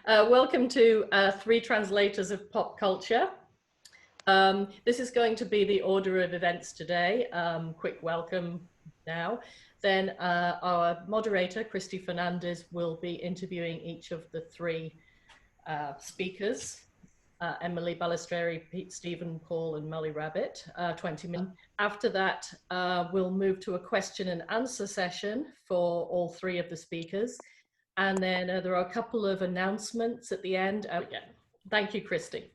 Welcome to Three Translators of Pop Culture. This is going to be the order of events today. Quick welcome now. Then our moderator, Christy Fernandez, will be interviewing each of the three speakers. Emily Balistrieri, Pete Stephen, Paul, and Molly Rabbit, 20 minutes. After that, we'll move to a question and answer session for all three of the speakers. And then there are a couple of announcements at the end. Thank you, Christy.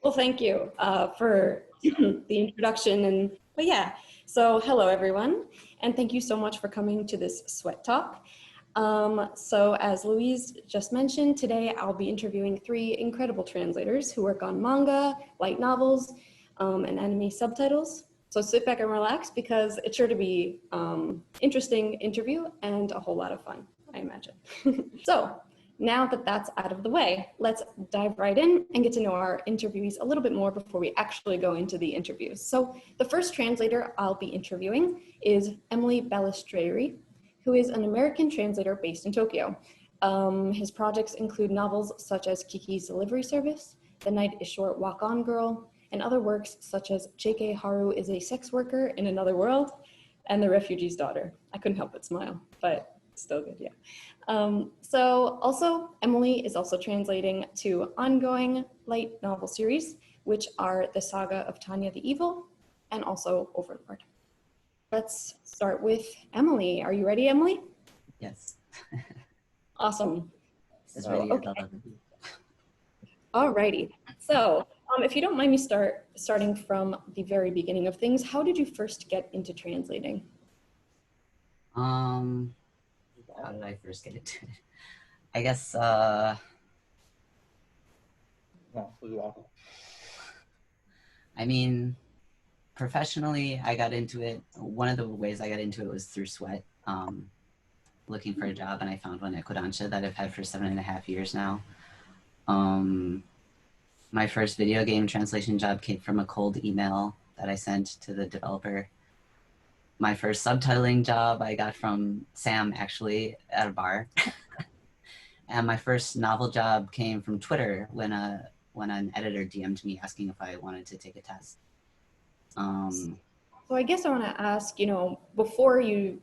Well, thank you for the introduction. But yeah, so hello, everyone. And thank you so much for coming to this SWET Talk. So as Louise just mentioned, today I'll be interviewing three incredible translators who work on manga, light novels, and anime subtitles. So sit back and relax because it's sure to be interesting interview and a whole lot of fun, I imagine. So now that that's out of the way, let's dive right in and get to know our interviewees a little bit more before we actually go into the interviews. So the first translator I'll be interviewing is Emily Balistrieri, who is an American translator based in Tokyo. His projects include novels such as Kiki's Delivery Service, The Night is Short Walk-On Girl, and other works such as JK Haru is a Sex Worker in Another World, and The Refugee's Daughter. I couldn't help but smile, but still good, yeah. So also, Emily is also translating two ongoing light novel series, which are the Saga of Tanya the Evil, and also Overlord. Let's start with Emily. Are you ready, Emily? Yes. Awesome. It's ready. Okay. Alrighty. So if you don't mind me starting from the very beginning of things, how did you first get into translating? How did I first get into it? I guess, I mean, professionally, I got into it. One of the ways I got into it was through SWET, looking for a job, and I found one at Kodansha that I've had for 7.5 years now. My first video game translation job came from a cold email that I sent to the developer. My first subtitling job I got from Sam, actually, at a bar. And my first novel job came from Twitter when an editor DM'd me asking if I wanted to take a test. So I guess I want to ask, before you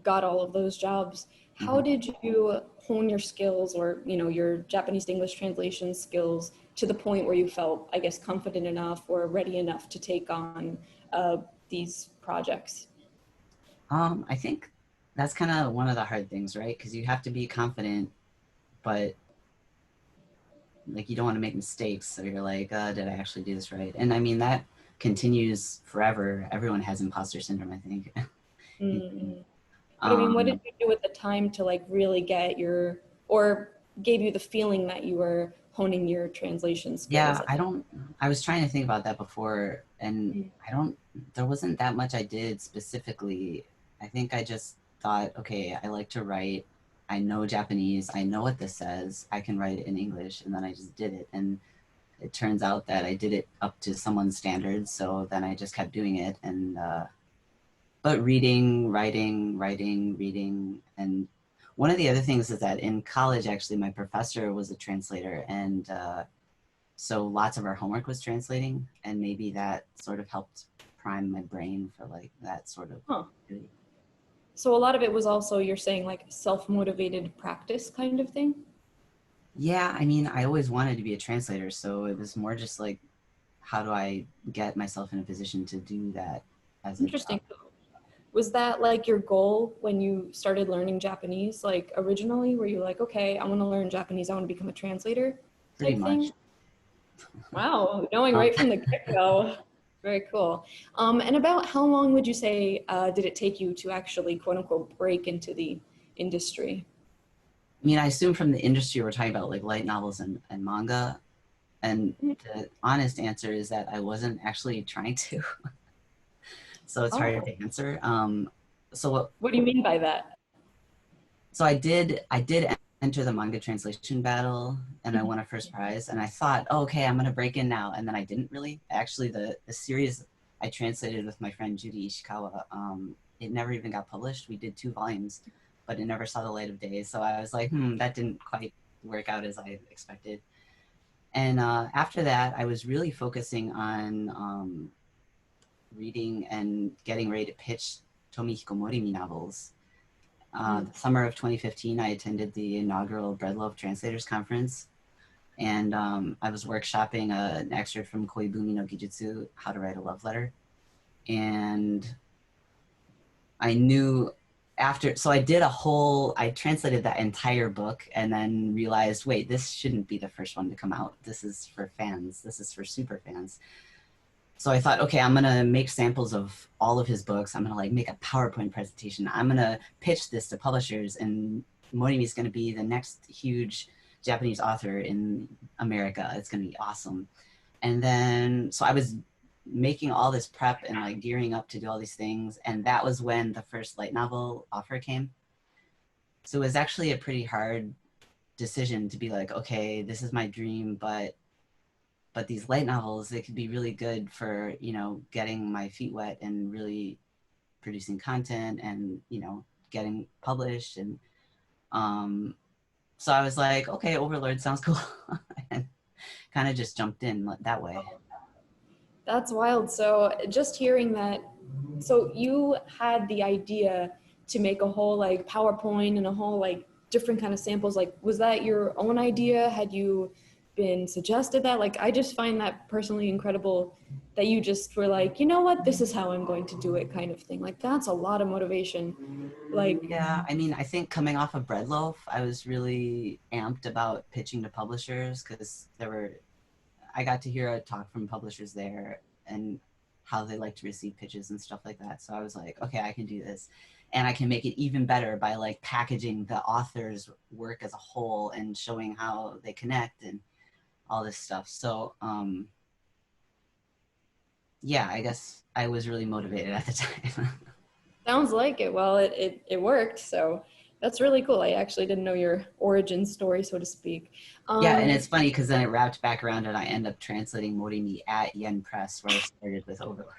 got all of those jobs, how did you hone your skills or, your Japanese to English translation skills to the point where you felt, I guess, confident enough or ready enough to take on these projects? I think that's kind of one of the hard things, right? Because you have to be confident, but like you don't want to make mistakes. So you're like, did I actually do this right? And I mean, that continues forever. Everyone has imposter syndrome, I think. But I mean, what did you do at the time to like really get or gave you the feeling that you were honing your translation skills? Yeah, I was trying to think about that before, and there wasn't that much I did specifically. I think I just thought, okay, I like to write. I know Japanese. I know what this says. I can write it in English. And then I just did it. And it turns out that I did it up to someone's standards. So then I just kept doing it. And, but reading, writing, reading. And one of the other things is that in college, actually, my professor was a translator. And so lots of our homework was translating. And maybe that sort of helped prime my brain for like that sort of activity. So a lot of it was also, you're saying, like self-motivated practice kind of thing? Yeah, I mean, I always wanted to be a translator, so it was more just like, how do I get myself in a position to do that as Interesting. Was that like your goal when you started learning Japanese, like originally? Were you like, okay, I want to learn Japanese, I want to become a translator? Pretty much. Wow, knowing right from the get-go. Very cool. And about how long would you say did it take you to actually, quote unquote, break into the industry? I mean, I assume from the industry we're talking about like light novels and manga. And the honest answer is that I wasn't actually trying to. So it's hard to answer. So what do you mean by that? So I did enter the manga translation battle and I won a first prize and I thought, oh, okay, I'm going to break in now. And then I didn't really. Actually, the series I translated with my friend Judy Ishikawa, it never even got published. We did 2 volumes, but it never saw the light of day. So I was like, that didn't quite work out as I expected. And after that, I was really focusing on reading and getting ready to pitch Tomihiko Morimi novels. The summer of 2015, I attended the inaugural Breadloaf Translators Conference, and I was workshopping an excerpt from Koibumi no Gijutsu, How to Write a Love Letter. And I knew so I translated that entire book and then realized, wait, this shouldn't be the first one to come out. This is for fans. This is for super fans. So I thought, okay, I'm gonna make samples of all of his books. I'm gonna like make a PowerPoint presentation. I'm gonna pitch this to publishers, and Morimi's gonna be the next huge Japanese author in America. It's gonna be awesome. And then, so I was making all this prep and like gearing up to do all these things. And that was when the first light novel offer came. So it was actually a pretty hard decision to be like, okay, this is my dream, but these light novels, they could be really good for, you know, getting my feet wet and really producing content and, you know, getting published. And so I was like, okay, Overlord sounds cool. And kind of just jumped in that way. That's wild. So just hearing that, so you had the idea to make a whole like PowerPoint and a whole like different kind of samples. Like, was that your own idea? Had you been suggested that? Like, I just find that personally incredible that you just were like, you know what, this is how I'm going to do it, kind of thing. Like, that's a lot of motivation. Like, yeah, I mean, I think coming off of Breadloaf, I was really amped about pitching to publishers because I got to hear a talk from publishers there and how they like to receive pitches and stuff like that. So I was like, okay, I can do this. And I can make it even better by like packaging the author's work as a whole and showing how they connect and all this stuff. So yeah, I guess I was really motivated at the time. sounds like it. Well, it worked. So that's really cool. I actually didn't know your origin story, so to speak. Yeah, and it's funny because then it wrapped back around and I end up translating Morimi at Yen Press, where I started with Overlord.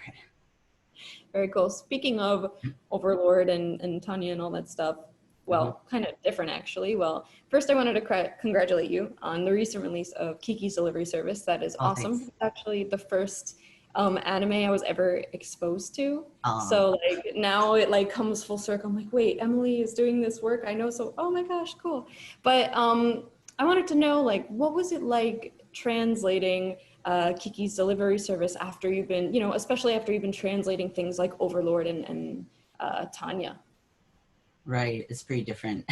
Very cool. Speaking of Overlord and Tanya and all that stuff, well, kind of different actually. Well, first I wanted to congratulate you on the recent release of Kiki's Delivery Service. That is awesome. Thanks. It's actually the first anime I was ever exposed to. So like now it like comes full circle. I'm like, wait, Emily is doing this work. I know. So, oh my gosh, cool. But I wanted to know, like, what was it like translating Kiki's Delivery Service after you've been, you know, especially after you've been translating things like Overlord and Tanya? Right, it's pretty different.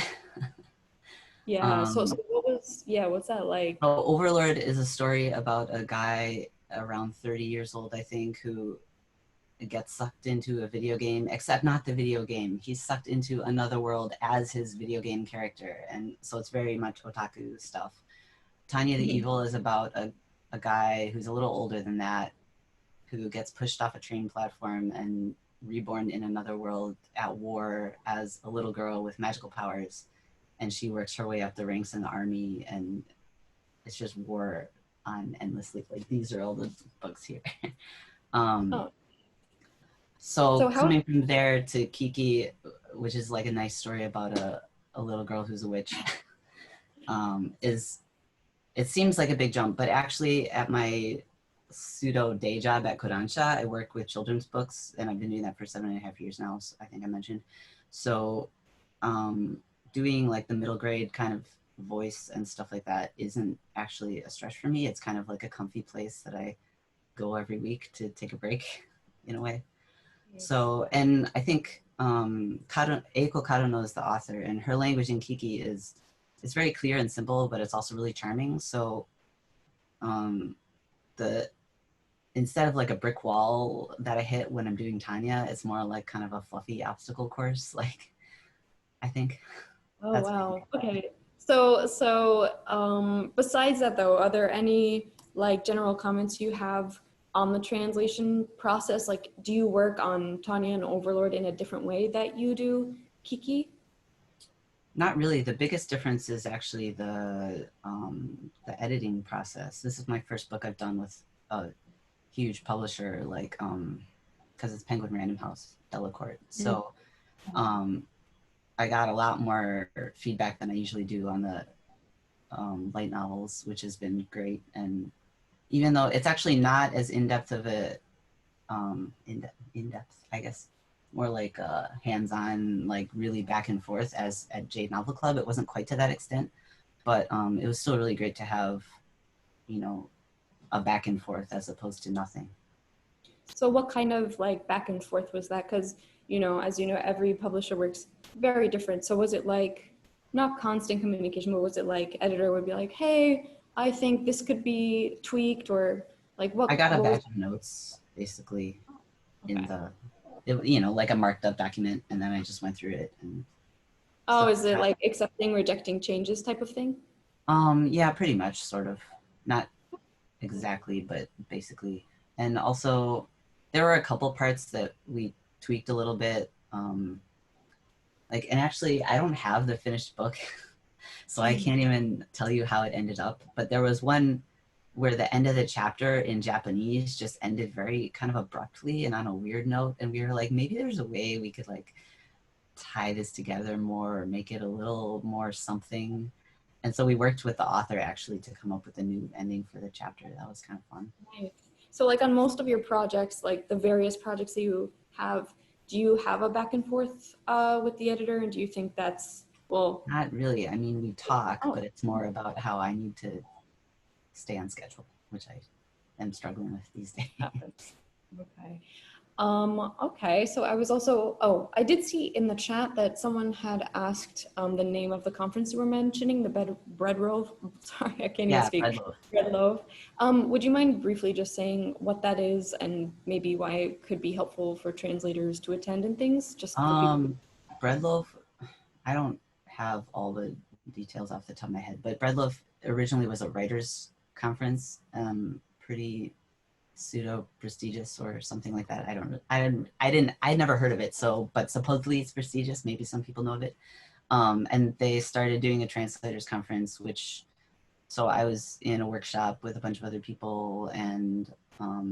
Yeah, so what's that like? So Overlord is a story about a guy around 30 years old, I think, who gets sucked into a video game, except not the video game. He's sucked into another world as his video game character. And so it's very much otaku stuff. Tanya the Evil is about a guy who's a little older than that, who gets pushed off a train platform and reborn in another world at war as a little girl with magical powers. And she works her way up the ranks in the army, and it's just war on endlessly. Like, these are all the books here. So coming from there to Kiki, which is like a nice story about a little girl who's a witch, it seems like a big jump, but actually at my pseudo day job at Kodansha, I work with children's books, and I've been doing that for 7.5 years now, so I think I mentioned. So doing like the middle grade kind of voice and stuff like that isn't actually a stretch for me. It's kind of like a comfy place that I go every week to take a break in a way. So, and I think Eiko Kadono is the author, and her language in Kiki it's very clear and simple, but it's also really charming. So instead of like a brick wall that I hit when I'm doing Tanya, it's more like kind of a fluffy obstacle course, like, I think. Oh, that's wow. Okay. So besides that though, are there any like general comments you have on the translation process? Like, do you work on Tanya and Overlord in a different way that you do Kiki? Not really. The biggest difference is actually the editing process. This is my first book I've done with a huge publisher, like, because it's Penguin Random House, Delacorte. So I got a lot more feedback than I usually do on the light novels, which has been great. And even though it's actually not as in-depth of a in-depth, I guess, more like hands-on, like really back and forth as at Jade Novel Club, it wasn't quite to that extent, but it was still really great to have, you know, a back and forth as opposed to nothing. So what kind of like back and forth was that? Because, you know, as you know, every publisher works very different. So was it like not constant communication, but was it like editor would be like, hey, I think this could be tweaked, or like what? I got a what was, batch of notes basically in okay. the, you know, like a marked up document, and then I just went through it and Oh, stuff is like it that. like accepting, rejecting changes type of thing? Yeah, pretty much, sort of. Not exactly, but basically. And also, there were a couple parts that we tweaked a little bit. Like, and actually, I don't have the finished book, so I can't even tell you how it ended up. But there was one where the end of the chapter in Japanese just ended very kind of abruptly and on a weird note. And we were like, maybe there's a way we could like tie this together more or make it a little more something. And so we worked with the author actually to come up with a new ending for the chapter. That was kind of fun. Nice. So like on most of your projects, like the various projects that you have, do you have a back and forth with the editor? And do you think that's, well, Not really. I mean, we talk, oh, but it's more about how I need to stay on schedule, which I am struggling with these days. happens. Okay. Okay, so I was also, oh, I did see in the chat that someone had asked the name of the conference you were mentioning, the bread loaf. Sorry, I can't even Yeah, speak. bread loaf. Bread loaf. Would you mind briefly just saying what that is and maybe why it could be helpful for translators to attend and things, just for people who... Bread loaf, I don't have all the details off the top of my head, but bread loaf originally was a writers conference, pretty pseudo prestigious or something like that. I'd never heard of it. So, but supposedly it's prestigious. Maybe some people know of it. And they started doing a translators conference, so I was in a workshop with a bunch of other people, and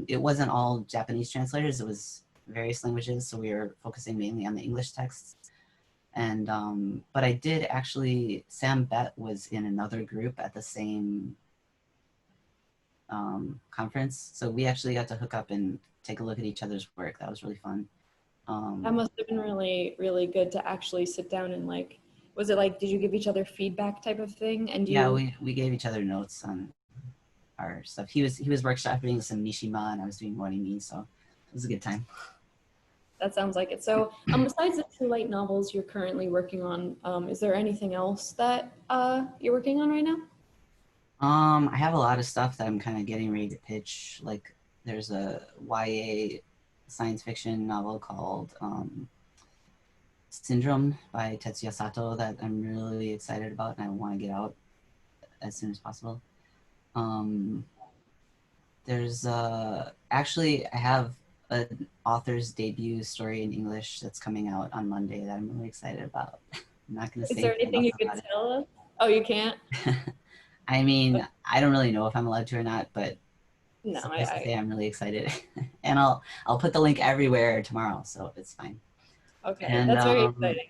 it wasn't all Japanese translators. It was various languages. So we were focusing mainly on the English texts. And, but I did actually, Sam Bett was in another group at the same conference. So we actually got to hook up and take a look at each other's work. That was really fun. That must have been really, really good to actually sit down and like, was it like, did you give each other feedback type of thing? And yeah, you... we gave each other notes on our stuff. He was workshopping some Mishima and I was doing Morimi, so it was a good time. That sounds like it. So besides the two light novels you're currently working on, is there anything else that you're working on right now? I have a lot of stuff that I'm kind of getting ready to pitch. Like there's a YA science fiction novel called Syndrome by Tetsuya Sato that I'm really excited about and I want to get out as soon as possible. There's actually I have an author's debut story in English that's coming out on Monday that I'm really excited about. I'm not going to say Is there anything anything else you could about it. tell us? Oh, you can't? I mean, I don't really know if I'm allowed to or not, but No, suffice to say I'm really excited. And I'll put the link everywhere tomorrow, so it's fine. okay, And that's very exciting.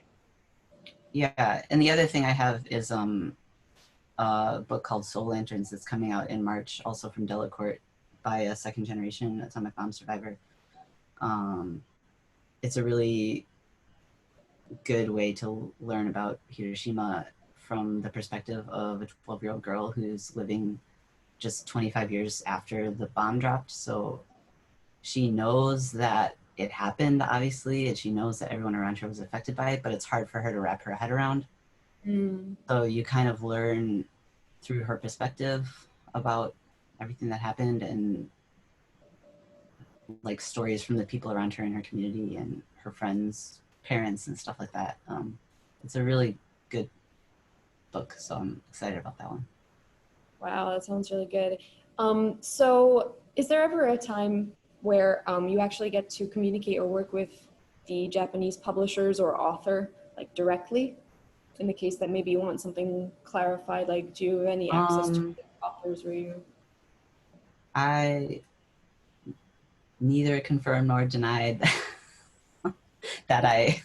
yeah, and the other thing I have is a book called Soul Lanterns that's coming out in March, also from Delacorte, by a second generation atomic bomb survivor. It's a really good way to learn about Hiroshima from the perspective of a 12-year-old girl who's living just 25 years after the bomb dropped. So she knows that it happened, obviously, and she knows that everyone around her was affected by it, but it's hard for her to wrap her head around. So you kind of learn through her perspective about everything that happened and like stories from the people around her in her community and her friends, parents, and stuff like that. It's a really good book, so I'm excited about that one. Wow, that sounds really good. So is there ever a time where you actually get to communicate or work with the Japanese publishers or author like directly? In the case that maybe you want something clarified, like do you have any access to the authors where you... I neither confirmed nor denied that I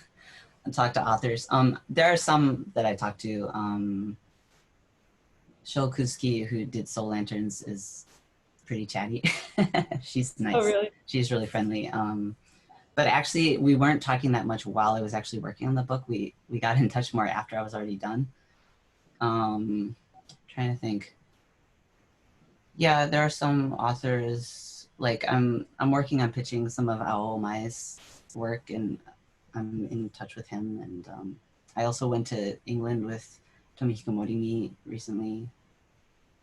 talk to authors. There are some that I talk to. Shokusuki, who did Soul Lanterns, is pretty chatty. She's nice. Oh, really? She's really friendly. But actually, we weren't talking that much while I was actually working on the book. We got in touch more after I was already done. Trying to think. Yeah, there are some authors, like I'm working on pitching some of Aomai's work, and I'm in touch with him. And I also went to England with Tomihiko Morimi recently.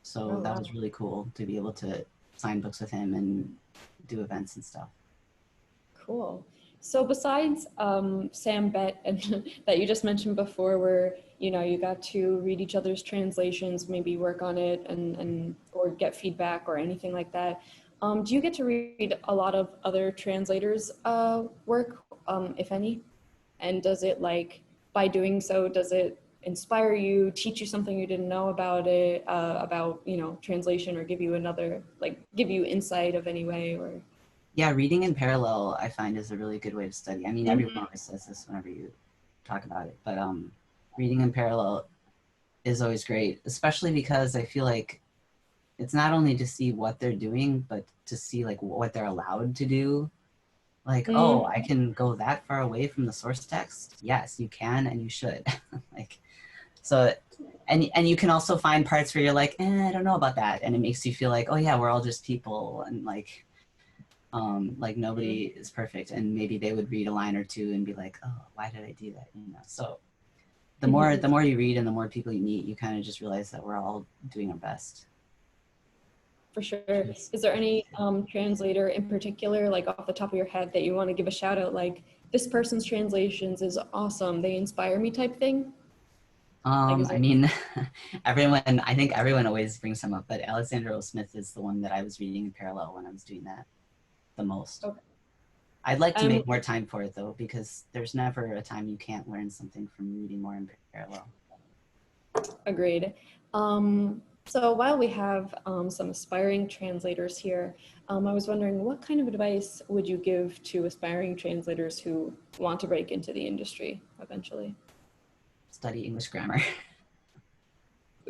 So that was really cool to be able to sign books with him and do events and stuff. Cool. So besides Sam Bet and that you just mentioned before, where you got to read each other's translations, maybe work on it and or get feedback or anything like that, do you get to read a lot of other translators' work, if any? And does it, like, by doing so, does it inspire you, teach you something you didn't know about it, about translation, or give you insight of any way? Or yeah, reading in parallel I find is a really good way to study. I mean, everyone always says this whenever you talk about it, but reading in parallel is always great, especially because I feel like it's not only to see what they're doing, but to see like what they're allowed to do. Like, oh, I can go that far away from the source text. Yes, you can, and you should. Like, so, and you can also find parts where you're like, I don't know about that, and it makes you feel like, oh yeah, we're all just people, and like nobody is perfect, and maybe they would read a line or two and be like, oh, why did I do that? So the more you read and the more people you meet, you kind of just realize that we're all doing our best. For sure. Is there any translator in particular, like off the top of your head, that you want to give a shout out, like this person's translations is awesome, they inspire me type thing? I mean, I think everyone always brings some up, but Alexander O. Smith is the one that I was reading in parallel when I was doing that the most. Okay. I'd like to make more time for it though, because there's never a time you can't learn something from reading more in parallel. Agreed. So while we have some aspiring translators here, I was wondering, what kind of advice would you give to aspiring translators who want to break into the industry eventually? Study English grammar.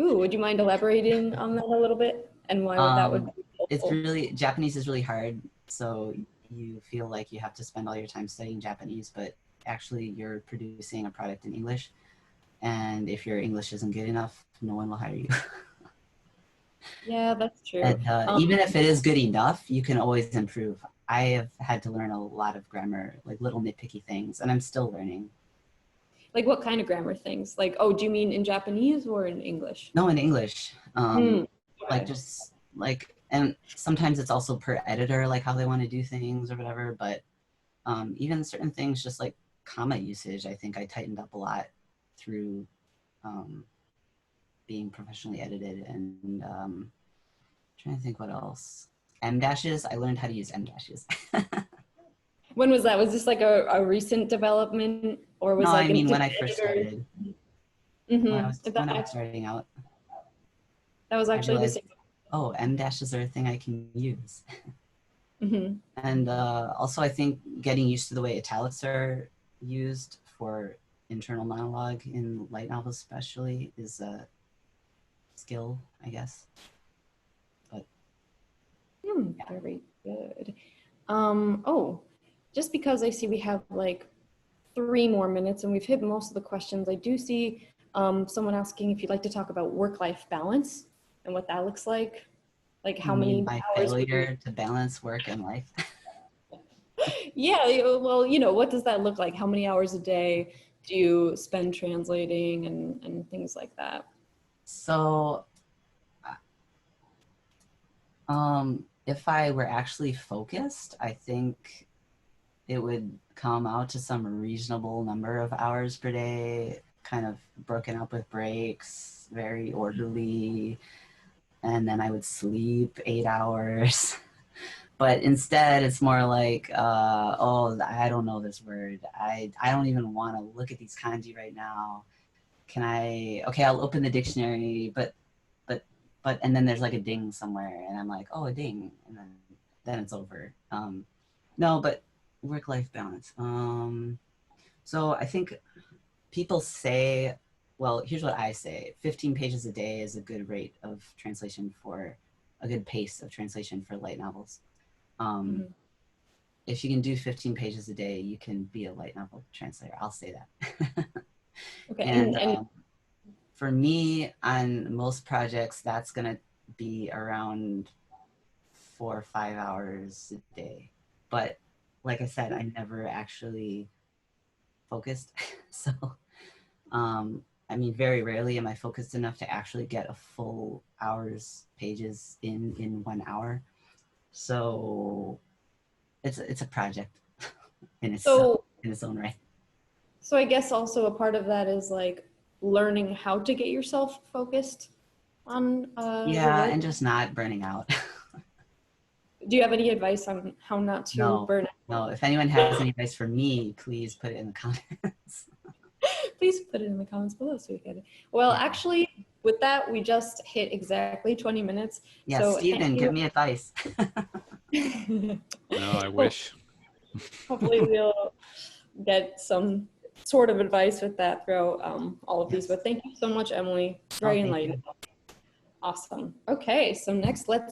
Ooh, would you mind elaborating on that a little bit, and why that would be helpful? Japanese is really hard, so you feel like you have to spend all your time studying Japanese, but actually you're producing a product in English, and if your English isn't good enough, no one will hire you. Yeah, that's true. And even if it is good enough, you can always improve. I have had to learn a lot of grammar, like little nitpicky things, and I'm still learning. Like what kind of grammar things? Like, oh, do you mean in Japanese or in English? No, in English. Like just like, and sometimes it's also per editor, like how they want to do things or whatever, but even certain things, just like comma usage, I think I tightened up a lot through being professionally edited, and trying to think what else. M dashes, I learned how to use M dashes. When was that? Was this like a recent development, or was no, like I mean when I first started. When I was starting out. That was actually the same. Oh, M dashes are a thing I can use. And also I think getting used to the way italics are used for internal monologue in light novels especially is a skill, I guess. But yeah. Very good. Oh, just because I see we have like 3 more minutes and we've hit most of the questions, I do see someone asking if you'd like to talk about work-life balance and what that looks like. Like how many my hours failure to balance work and life. Yeah, well, what does that look like? How many hours a day do you spend translating and things like that? So if I were actually focused, I think it would come out to some reasonable number of hours per day, kind of broken up with breaks, very orderly, and then I would sleep 8 hours. But instead, it's more like, oh, I don't know this word. I don't even want to look at these kanji right now. Okay, I'll open the dictionary, but, and then there's like a ding somewhere, and I'm like, oh, a ding, and then it's over. No, but work-life balance. So I think people say well, here's what I say. 15 pages a day is a good rate of translation for, a good pace of translation for light novels. If you can do 15 pages a day, you can be a light novel translator. I'll say that. Okay. And for me, on most projects, that's going to be around 4 or 5 hours a day. But like I said, I never actually focused. So, I mean, very rarely am I focused enough to actually get a full hour's pages in 1 hour. So it's a project in its own right. So I guess also a part of that is like learning how to get yourself focused on your work. And just not burning out. Do you have any advice on how not to burn out? No, if anyone has any advice for me, please put it in the comments. Please put it in the comments below so we can. Well, actually, with that, we just hit exactly 20 minutes. Yeah, so Steven, give me advice. No, I wish. Hopefully we'll get some sort of advice with that throughout all of these. But thank you so much, Emily. Very enlightening. Awesome. Okay, so next let's